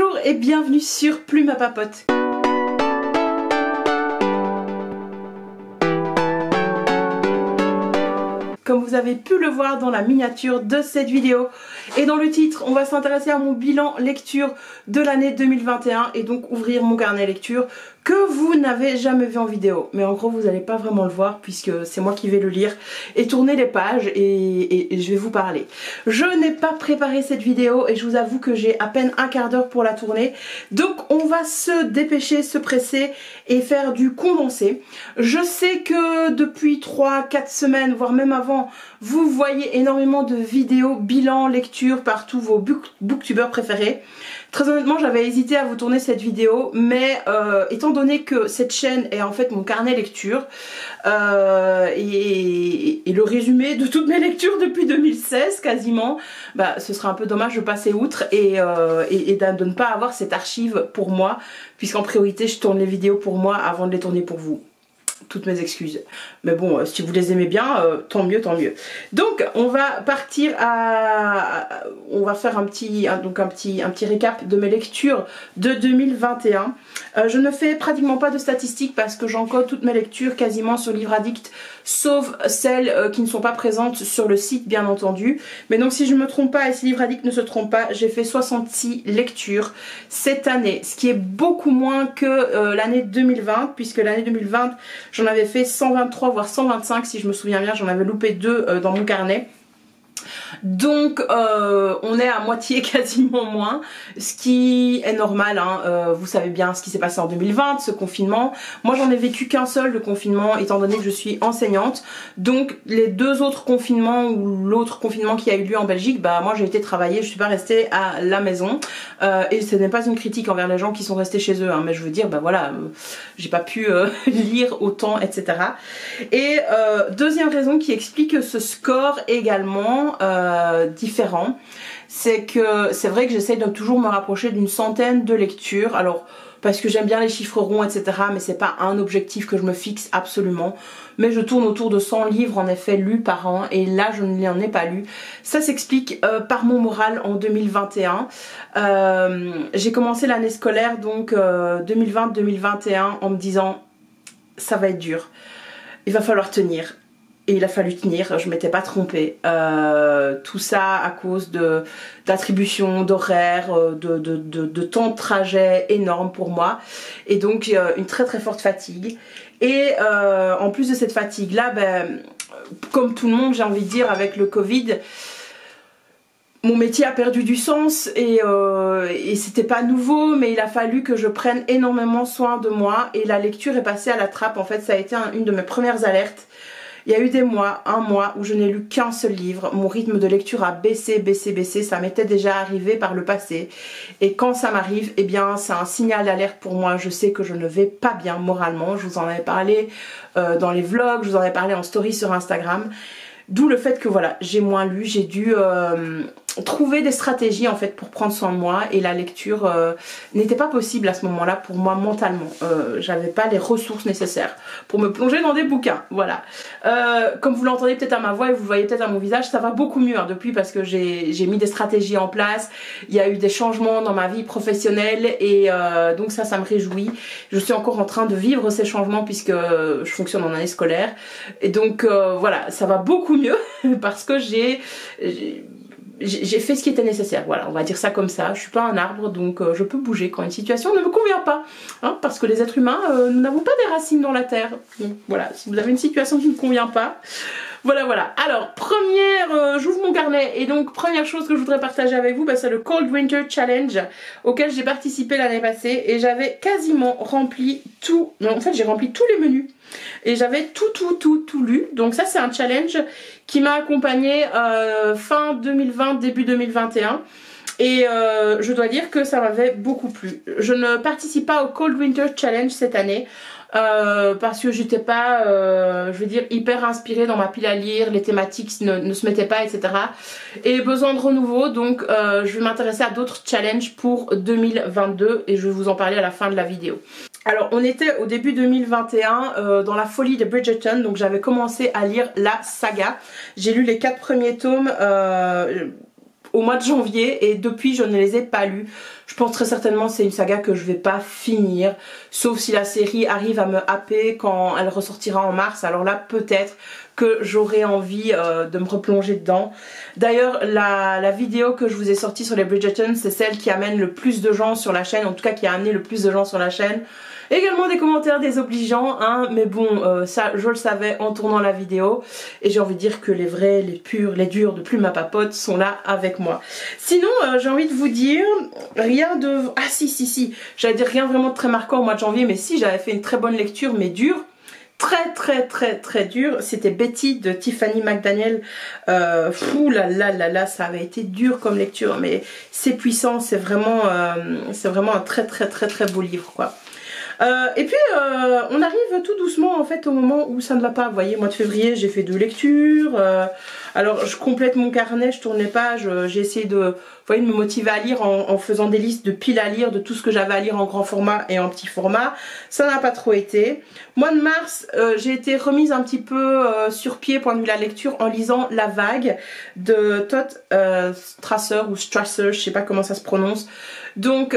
Bonjour et bienvenue sur Plume à Papote. Comme vous avez pu le voir dans la miniature de cette vidéo et dans le titre, on va s'intéresser à mon bilan lecture de l'année 2021 et donc ouvrir mon carnet lecture que vous n'avez jamais vu en vidéo. Mais en gros, vous n'allez pas vraiment le voir puisque c'est moi qui vais le lire et tourner les pages et je vais vous parler. Je n'ai pas préparé cette vidéo et je vous avoue que j'ai à peine un quart d'heure pour la tourner. Donc on va se dépêcher, se presser et faire du condensé. Je sais que depuis 3-4 semaines, voire même avant, vous voyez énormément de vidéos, bilan, lecture par tous vos booktubeurs préférés. Très honnêtement, j'avais hésité à vous tourner cette vidéo, mais étant donné que cette chaîne est en fait mon carnet lecture et le résumé de toutes mes lectures depuis 2016 quasiment, bah, ce serait un peu dommage de passer outre et de ne pas avoir cette archive pour moi, puisqu'en priorité je tourne les vidéos pour moi avant de les tourner pour vous. Toutes mes excuses, mais bon, si vous les aimez bien, tant mieux, tant mieux. Donc on va partir on va faire un petit récap de mes lectures de 2021. Je ne fais pratiquement pas de statistiques parce que j'encode toutes mes lectures quasiment sur Livre Addict, sauf celles qui ne sont pas présentes sur le site bien entendu. Mais donc si je ne me trompe pas et si Livre Addict ne se trompe pas, j'ai fait 66 lectures cette année, ce qui est beaucoup moins que l'année 2020, puisque l'année 2020 j'en avais fait 123 voire 125 si je me souviens bien, j'en avais loupé 2 dans mon carnet. Donc on est à moitié quasiment moins, ce qui est normal hein. Vous savez bien ce qui s'est passé en 2020, ce confinement. Moi j'en ai vécu qu'un seul, le confinement, étant donné que je suis enseignante. Donc les 2 autres confinements ou l'autre confinement qui a eu lieu en Belgique, bah moi j'ai été travailler, je suis pas restée à la maison. Et ce n'est pas une critique envers les gens qui sont restés chez eux hein, mais je veux dire bah voilà, j'ai pas pu lire autant, etc. Et deuxième raison qui explique ce score également différent, c'est que c'est vrai que j'essaye de toujours me rapprocher d'une centaine de lectures, alors parce que j'aime bien les chiffres ronds, etc. mais c'est pas un objectif que je me fixe absolument, mais je tourne autour de 100 livres en effet lus par an et là je ne l'en ai pas lu. Ça s'explique par mon moral en 2021. J'ai commencé l'année scolaire donc 2020-2021 en me disant ça va être dur, il va falloir tenir. Et il a fallu tenir, je m'étais pas trompée. Tout ça à cause d'attribution d'horaires, de temps de trajet énorme pour moi. Et donc une très très forte fatigue. Et en plus de cette fatigue là, ben, comme tout le monde j'ai envie de dire avec le Covid, mon métier a perdu du sens et c'était pas nouveau, mais il a fallu que je prenne énormément soin de moi. Et la lecture est passée à la trappe, en fait ça a été une de mes premières alertes. Il y a eu des mois, un mois où je n'ai lu qu'un seul livre. Mon rythme de lecture a baissé. Ça m'était déjà arrivé par le passé. Et quand ça m'arrive, eh bien c'est un signal d'alerte pour moi. Je sais que je ne vais pas bien moralement. Je vous en avais parlé dans les vlogs, je vous en avais parlé en story sur Instagram. D'où le fait que voilà, j'ai moins lu, j'ai dû trouver des stratégies en fait pour prendre soin de moi et la lecture n'était pas possible à ce moment-là pour moi mentalement. J'avais pas les ressources nécessaires pour me plonger dans des bouquins, voilà. Comme vous l'entendez peut-être à ma voix et vous le voyez peut-être à mon visage, ça va beaucoup mieux hein, depuis parce que j'ai mis des stratégies en place, il y a eu des changements dans ma vie professionnelle et donc ça me réjouit. Je suis encore en train de vivre ces changements puisque je fonctionne en année scolaire et donc voilà, ça va beaucoup mieux parce que j'ai fait ce qui était nécessaire, voilà, on va dire ça comme ça. Je suis pas un arbre donc je peux bouger quand une situation ne me convient pas hein, parce que les êtres humains nous n'avons pas des racines dans la terre. Donc voilà, si vous avez une situation qui ne convient pas, voilà. Alors j'ouvre mon carnet et donc première chose que je voudrais partager avec vous, bah, c'est le Cold Winter Challenge auquel j'ai participé l'année passée et j'avais quasiment rempli tout, non, en fait j'ai rempli tous les menus et j'avais tout lu. Donc ça c'est un challenge qui m'a accompagnée fin 2020 début 2021 et je dois dire que ça m'avait beaucoup plu. Je ne participe pas au Cold Winter Challenge cette année parce que j'étais pas je veux dire hyper inspirée dans ma pile à lire, les thématiques ne se mettaient pas, etc. Et besoin de renouveau, donc je vais m'intéresser à d'autres challenges pour 2022 et je vais vous en parler à la fin de la vidéo. Alors on était au début 2021 dans la folie de Bridgerton, donc j'avais commencé à lire la saga. J'ai lu les 4 premiers tomes au mois de janvier et depuis je ne les ai pas lus. Je pense très certainement c'est une saga que je vais pas finir, sauf si la série arrive à me happer quand elle ressortira en mars, alors là peut-être que j'aurai envie de me replonger dedans. D'ailleurs la vidéo que je vous ai sortie sur les Bridgerton, c'est celle qui amène le plus de gens sur la chaîne, en tout cas qui a amené le plus de gens sur la chaîne. Également des commentaires désobligeants, hein, mais bon, ça je le savais en tournant la vidéo. Et j'ai envie de dire que les vrais, les purs, les durs de Plume à Papote sont là avec moi. Sinon, j'ai envie de vous dire, rien de... Ah si, j'allais dire rien vraiment de très marquant au mois de janvier, mais si, j'avais fait une très bonne lecture, mais dure. Très dur, c'était Betty de Tiffany McDaniel. Fou là, ça avait été dur comme lecture, mais c'est puissant, c'est vraiment un très beau livre quoi. Et puis on arrive tout doucement en fait au moment où ça ne va pas. Vous voyez, mois de février j'ai fait 2 lectures, alors je complète mon carnet, je tourne les pages, j'ai essayé de, vous voyez, de me motiver à lire en faisant des listes de piles à lire de tout ce que j'avais à lire en grand format et en petit format. Ça n'a pas trop été. Mois de mars, j'ai été remise un petit peu sur pied point de vue de la lecture en lisant La Vague de Todd Strasser ou Strasser, je sais pas comment ça se prononce. Donc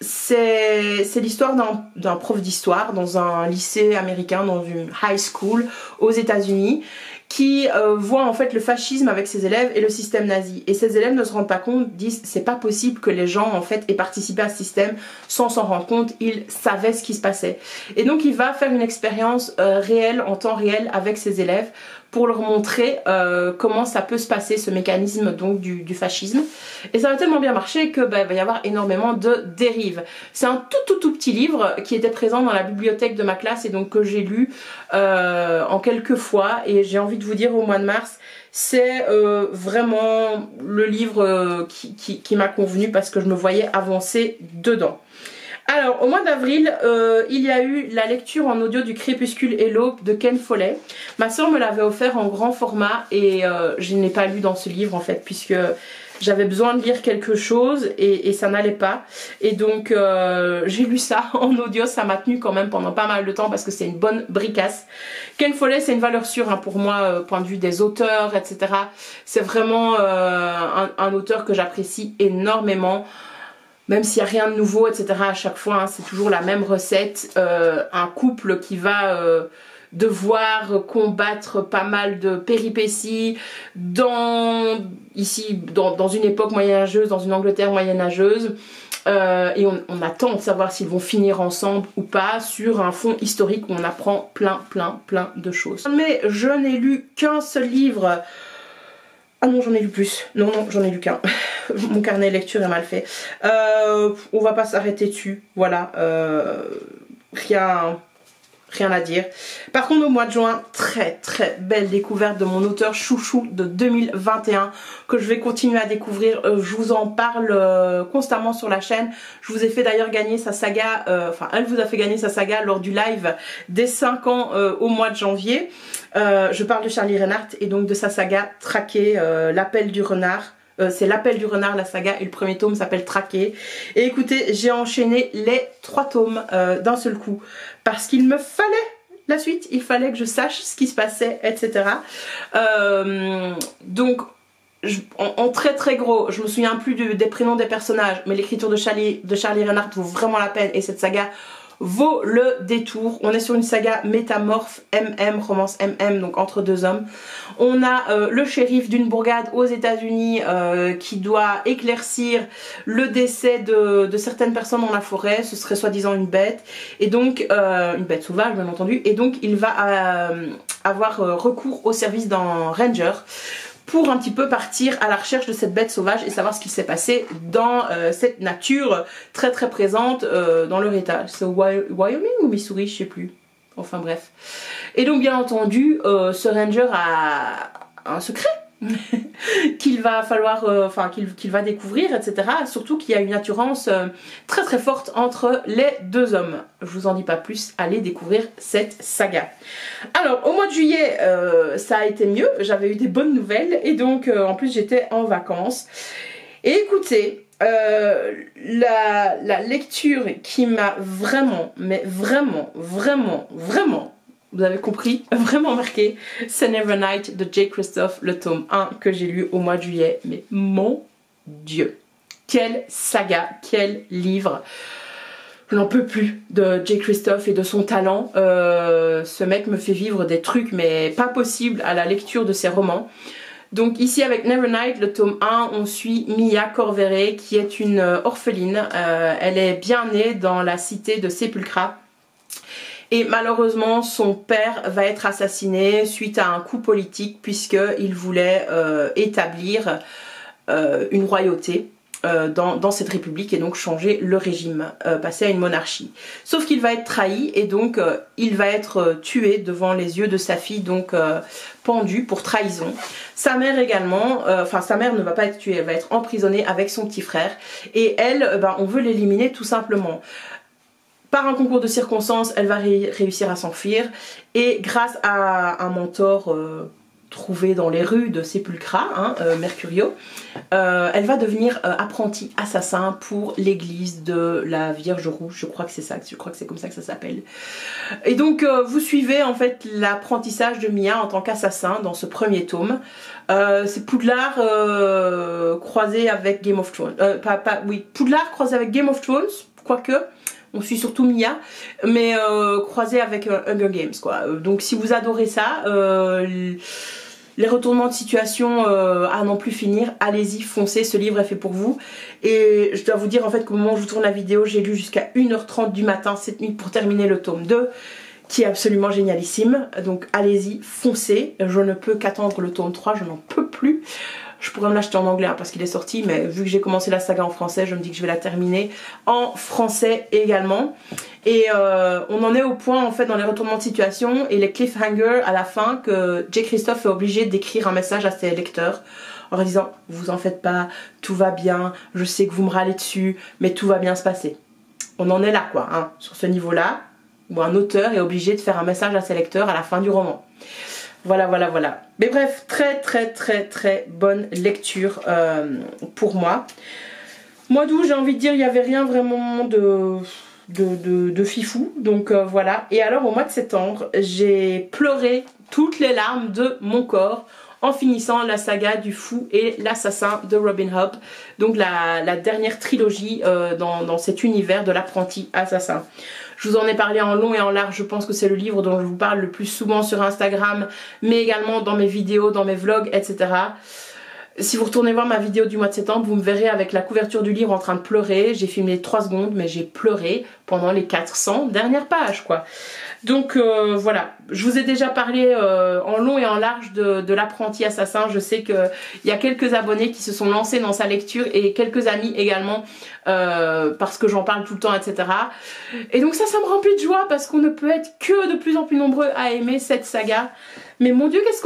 c'est l'histoire d'un prof d'histoire dans un lycée américain, dans une high school aux États-Unis, qui voit en fait le fascisme avec ses élèves et le système nazi. Et ses élèves ne se rendent pas compte, disent c'est pas possible que les gens en fait aient participé à ce système sans s'en rendre compte, ils savaient ce qui se passait. Et donc il va faire une expérience réelle, en temps réel avec ses élèves pour leur montrer comment ça peut se passer, ce mécanisme donc du fascisme. Et ça va tellement bien marcher que il va y avoir énormément de dérives. C'est un tout petit livre qui était présent dans la bibliothèque de ma classe et donc que j'ai lu en quelques fois, et j'ai envie de vous dire au mois de mars, c'est vraiment le livre qui m'a convenu parce que je me voyais avancer dedans. Alors, au mois d'avril, il y a eu la lecture en audio du Crépuscule et l'Aube de Ken Follett. Ma soeur me l'avait offert en grand format et je n'ai pas lu dans ce livre en fait, puisque j'avais besoin de lire quelque chose et ça n'allait pas. Et donc j'ai lu ça en audio, ça m'a tenu quand même pendant pas mal de temps parce que c'est une bonne bricasse. Ken Follett, c'est une valeur sûre hein, pour moi, point de vue des auteurs, etc. C'est vraiment un auteur que j'apprécie énormément. Même s'il n'y a rien de nouveau, etc. à chaque fois, hein, c'est toujours la même recette. Un couple qui va devoir combattre pas mal de péripéties dans une époque moyenâgeuse, dans une Angleterre moyenâgeuse. Et on attend de savoir s'ils vont finir ensemble ou pas sur un fond historique où on apprend plein de choses. Mais je n'ai lu qu'un seul livre. Ah non, j'en ai lu plus. Non, j'en ai lu qu'un. Mon carnet lecture est mal fait. On va pas s'arrêter dessus. Voilà. Rien à dire. Par contre, au mois de juin, très belle découverte de mon auteur chouchou de 2021 que je vais continuer à découvrir. Je vous en parle constamment sur la chaîne. Je vous ai fait d'ailleurs gagner sa saga, enfin elle vous a fait gagner sa saga lors du live des 5 ans au mois de janvier. Je parle de Charlie Reinhardt et donc de sa saga Traqué, l'appel du renard. C'est l'appel du renard la saga et le premier tome s'appelle Traqué. Et écoutez, j'ai enchaîné les 3 tomes d'un seul coup parce qu'il me fallait la suite, il fallait que je sache ce qui se passait, etc. Donc en très gros, je me souviens plus des prénoms des personnages, mais l'écriture de Charlie Reinhardt vaut vraiment la peine et cette saga vaut le détour. On est sur une saga métamorphe romance donc entre 2 hommes. On a le shérif d'une bourgade aux États-Unis qui doit éclaircir le décès de certaines personnes dans la forêt. Ce serait soi-disant une bête, et donc une bête sauvage bien entendu, et donc il va avoir recours au service d'un ranger pour un petit peu partir à la recherche de cette bête sauvage et savoir ce qui s'est passé dans cette nature très présente dans leur état. C'est Wyoming ou Missouri, je sais plus. Enfin bref. Et donc bien entendu, ce ranger a un secret qu'il va falloir, qu'il va découvrir, etc. Surtout qu'il y a une attirance très forte entre les 2 hommes. Je vous en dis pas plus, allez découvrir cette saga. Alors au mois de juillet, ça a été mieux, j'avais eu des bonnes nouvelles et donc en plus j'étais en vacances. Et écoutez, la lecture qui m'a vraiment, mais vraiment, vous avez compris, vraiment marqué, c'est Nevernight de Jay Kristoff, le tome 1 que j'ai lu au mois de juillet. Mais mon Dieu, quelle saga, quel livre. Je n'en peux plus de J. Kristoff et de son talent. Ce mec me fait vivre des trucs mais pas possible à la lecture de ses romans. Donc ici avec Nevernight, le tome 1, on suit Mia Corveret qui est une orpheline. Elle est bien née dans la cité de Sepulcra. Et malheureusement son père va être assassiné suite à un coup politique puisqu'il voulait établir une royauté. Dans cette république et donc changer le régime, passer à une monarchie. Sauf qu'il va être trahi et donc il va être tué devant les yeux de sa fille, donc pendu pour trahison. Sa mère également, enfin sa mère ne va pas être tuée, elle va être emprisonnée avec son petit frère et elle, on veut l'éliminer tout simplement. Par un concours de circonstances, elle va réussir à s'enfuir et grâce à un mentor trouvé dans les rues de Sepulcra, Mercurio, elle va devenir apprentie assassin pour l'église de la Vierge Rouge, je crois que c'est ça, je crois que c'est comme ça que ça s'appelle. Et donc vous suivez en fait l'apprentissage de Mia en tant qu'assassin dans ce premier tome. C'est Poudlard croisé avec Game of Thrones, oui, Poudlard croisé avec Game of Thrones, quoique. On suit surtout Mia, mais croisé avec Hunger Games quoi. Donc si vous adorez ça, les retournements de situation à n'en plus finir, allez-y, foncez, ce livre est fait pour vous. Et je dois vous dire en fait qu'au moment où je vous tourne la vidéo, j'ai lu jusqu'à 1h30 du matin cette nuit pour terminer le tome 2, qui est absolument génialissime. Donc allez-y, foncez, je ne peux qu'attendre le tome 3, je n'en peux plus. Je pourrais me l'acheter en anglais parce qu'il est sorti, mais vu que j'ai commencé la saga en français, je me dis que je vais la terminer en français également. Et on en est au point en fait dans les retournements de situation et les cliffhangers à la fin que J. Kristoff est obligé d'écrire un message à ses lecteurs en disant « Vous en faites pas, tout va bien, je sais que vous me râlez dessus, mais tout va bien se passer. » On en est là quoi, sur ce niveau-là, où un auteur est obligé de faire un message à ses lecteurs à la fin du roman. Voilà. Mais bref, très bonne lecture pour moi. Mois d'août, j'ai envie de dire, il n'y avait rien vraiment de fifou. Donc voilà. Et alors au mois de septembre, j'ai pleuré toutes les larmes de mon corps en finissant la saga du fou et l'assassin de Robin Hobb. Donc la dernière trilogie dans cet univers de l'apprenti assassin. Je vous en ai parlé en long et en large, je pense que c'est le livre dont je vous parle le plus souvent sur Instagram, mais également dans mes vidéos, dans mes vlogs, etc. Si vous retournez voir ma vidéo du mois de septembre, vous me verrez avec la couverture du livre en train de pleurer. J'ai filmé 3 secondes, mais j'ai pleuré pendant les 400 dernières pages, quoi. Donc voilà, je vous ai déjà parlé en long et en large de l'apprenti assassin. Je sais qu'il y a quelques abonnés qui se sont lancés dans sa lecture et quelques amis également parce que j'en parle tout le temps, etc. Et donc ça me remplit de joie parce qu'on ne peut être que de plus en plus nombreux à aimer cette saga. Mais mon Dieu, qu'est-ce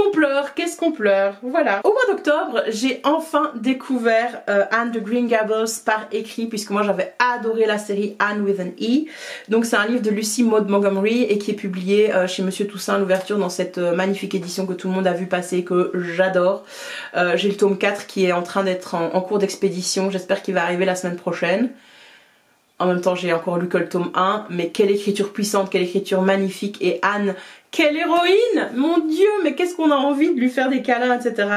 qu'on pleure, voilà. Au mois d'octobre, j'ai enfin découvert Anne de Green Gables par écrit, puisque moi j'avais adoré la série Anne with an E. Donc c'est un livre de Lucy Maud Montgomery et qui est publié chez Monsieur Toussaint l'ouverture dans cette magnifique édition que tout le monde a vu passer, que j'adore. J'ai le tome 4 qui est en train d'être en cours d'expédition, j'espère qu'il va arriver la semaine prochaine. En même temps, j'ai encore lu que le tome 1, mais quelle écriture puissante, quelle écriture magnifique. Et Anne, quelle héroïne! Mon Dieu, mais qu'est-ce qu'on a envie de lui faire des câlins, etc.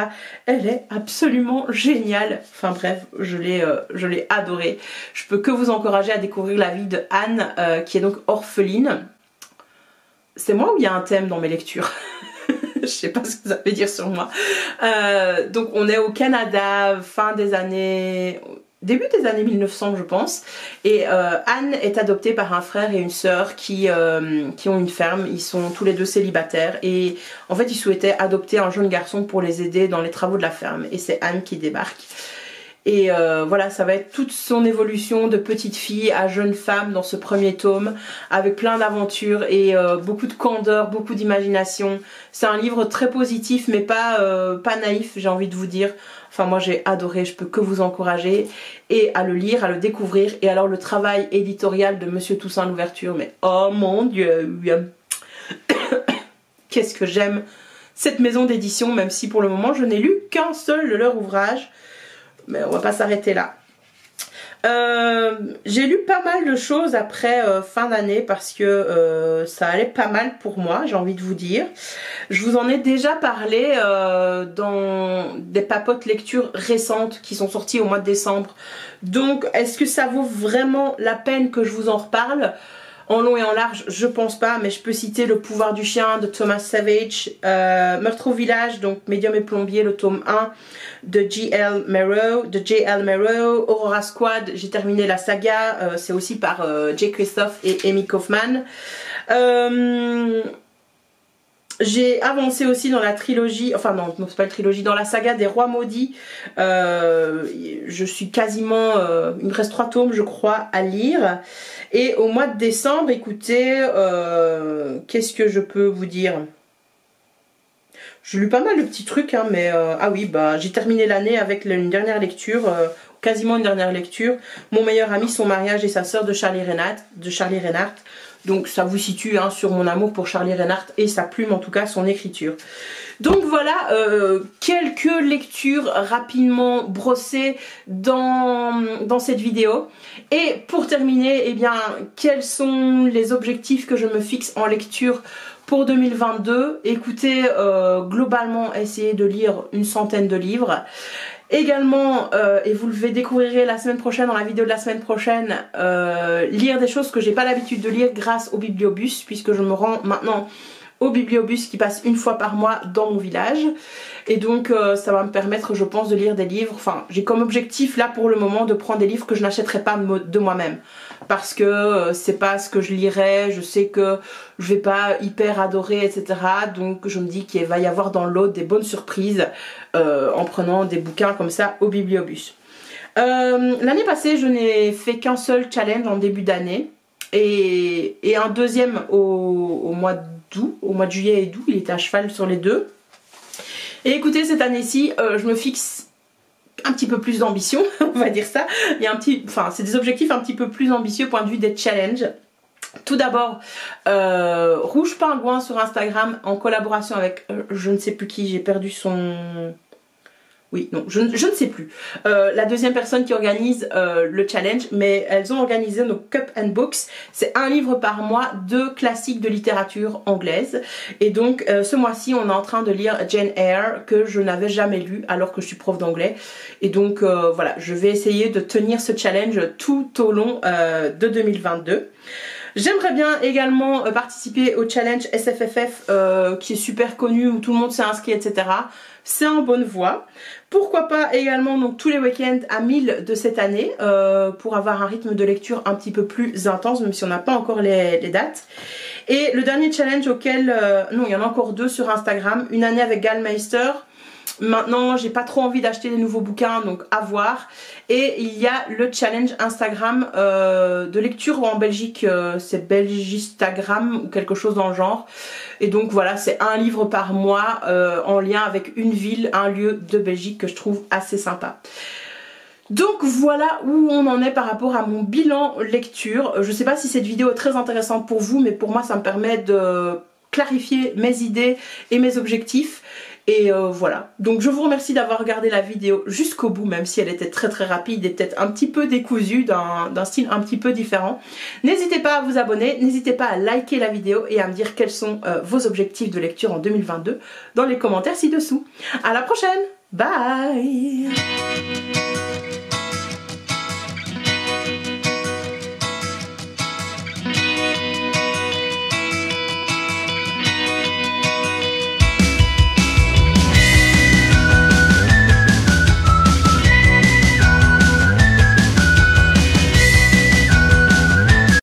Elle est absolument géniale. Enfin bref, je l'ai adorée. Je peux que vous encourager à découvrir la vie de Anne, qui est donc orpheline. C'est moi ou il y a un thème dans mes lectures? Je sais pas ce que ça veut dire sur moi. Donc on est au Canada, début des années 1900 je pense, et Anne est adoptée par un frère et une sœur qui ont une ferme. Ils sont tous les deux célibataires et en fait ils souhaitaient adopter un jeune garçon pour les aider dans les travaux de la ferme, et c'est Anne qui débarque. Et voilà, ça va être toute son évolution de petite fille à jeune femme dans ce premier tome, avec plein d'aventures et beaucoup de candeur, beaucoup d'imagination. C'est un livre très positif mais pas naïf, j'ai envie de vous dire. Enfin moi j'ai adoré, je peux que vous encourager et à le lire, à le découvrir. Et alors le travail éditorial de Monsieur Toussaint l'ouverture, mais oh mon Dieu, qu'est-ce que j'aime cette maison d'édition, même si pour le moment je n'ai lu qu'un seul de leur ouvrage. Mais on va pas s'arrêter là. J'ai lu pas mal de choses après fin d'année parce que ça allait pas mal pour moi, j'ai envie de vous dire. Je vous en ai déjà parlé dans des papotes lectures récentes qui sont sorties au mois de décembre. Donc est-ce que ça vaut vraiment la peine que je vous en reparle? En long et en large, je pense pas, mais je peux citer Le pouvoir du chien de Thomas Savage, Meurtre au village, donc Médium et plombier, le tome 1 de J.L. Marrow, Aurora Squad, j'ai terminé la saga, c'est aussi par Jay Kristoff et Amy Kaufman. J'ai avancé aussi dans la trilogie, enfin non c'est pas une trilogie, dans la saga des Rois Maudits. Je suis quasiment, il me reste 3 tomes je crois à lire. Et au mois de décembre, écoutez, qu'est-ce que je peux vous dire? J'ai lu pas mal de petits trucs, hein, mais ah oui, bah j'ai terminé l'année avec une dernière lecture, quasiment une dernière lecture. Mon meilleur ami, son mariage et sa sœur de Charlie Reinhardt. Donc ça vous situe hein, sur mon amour pour Charlie Reinhardt et sa plume, en tout cas son écriture. Donc voilà, quelques lectures rapidement brossées dans cette vidéo. Et pour terminer, eh bien, quels sont les objectifs que je me fixe en lecture pour 2022? Écoutez, globalement, essayez de lire une centaine de livres. Également, et vous le découvrirez la semaine prochaine, dans la vidéo de la semaine prochaine, lire des choses que j'ai pas l'habitude de lire grâce au bibliobus, puisque je me rends maintenant au bibliobus qui passe une fois par mois dans mon village. Et donc ça va me permettre, je pense, de lire des livres. Enfin, j'ai comme objectif là pour le moment de prendre des livres que je n'achèterai pas de moi-même. Parce que c'est pas ce que je lirai, je sais que je vais pas hyper adorer, etc. Donc je me dis qu'il va y avoir dans l'autre des bonnes surprises en prenant des bouquins comme ça au bibliobus. L'année passée, je n'ai fait qu'un seul challenge en début d'année. Et un deuxième au mois d'août, au mois de juillet et d'août, il était à cheval sur les deux. Et écoutez, cette année-ci, je me fixe un petit peu plus d'ambition, on va dire ça. Il y a c'est des objectifs un petit peu plus ambitieux point de vue des challenges. Tout d'abord, Rouge Pingouin sur Instagram en collaboration avec je ne sais plus qui, j'ai perdu son... Oui, non, je ne sais plus. La deuxième personne qui organise le challenge, mais elles ont organisé nos Cup and Books. C'est un livre par mois de classiques de littérature anglaise. Et donc, ce mois-ci, on est en train de lire Jane Eyre, que je n'avais jamais lu alors que je suis prof d'anglais. Et donc, voilà, je vais essayer de tenir ce challenge tout au long de 2022. J'aimerais bien également participer au challenge SFFF qui est super connu, où tout le monde s'est inscrit, etc. C'est en bonne voie. Pourquoi pas également donc tous les week-ends à 1000 de cette année pour avoir un rythme de lecture un petit peu plus intense, même si on n'a pas encore les dates. Et le dernier challenge auquel, non il y en a encore 2 sur Instagram, une année avec Gallmeister. Maintenant j'ai pas trop envie d'acheter des nouveaux bouquins, donc à voir. Et il y a le challenge Instagram de lecture en Belgique, c'est Belgistagram ou quelque chose dans le genre. Et donc voilà, c'est un livre par mois en lien avec une ville, un lieu de Belgique que je trouve assez sympa. Donc voilà où on en est par rapport à mon bilan lecture. Je sais pas si cette vidéo est très intéressante pour vous, mais pour moi ça me permet de clarifier mes idées et mes objectifs. Et voilà, donc je vous remercie d'avoir regardé la vidéo jusqu'au bout, même si elle était très rapide et peut-être un petit peu décousue, d'un style un petit peu différent. N'hésitez pas à vous abonner, n'hésitez pas à liker la vidéo et à me dire quels sont vos objectifs de lecture en 2022 dans les commentaires ci-dessous. À la prochaine, bye.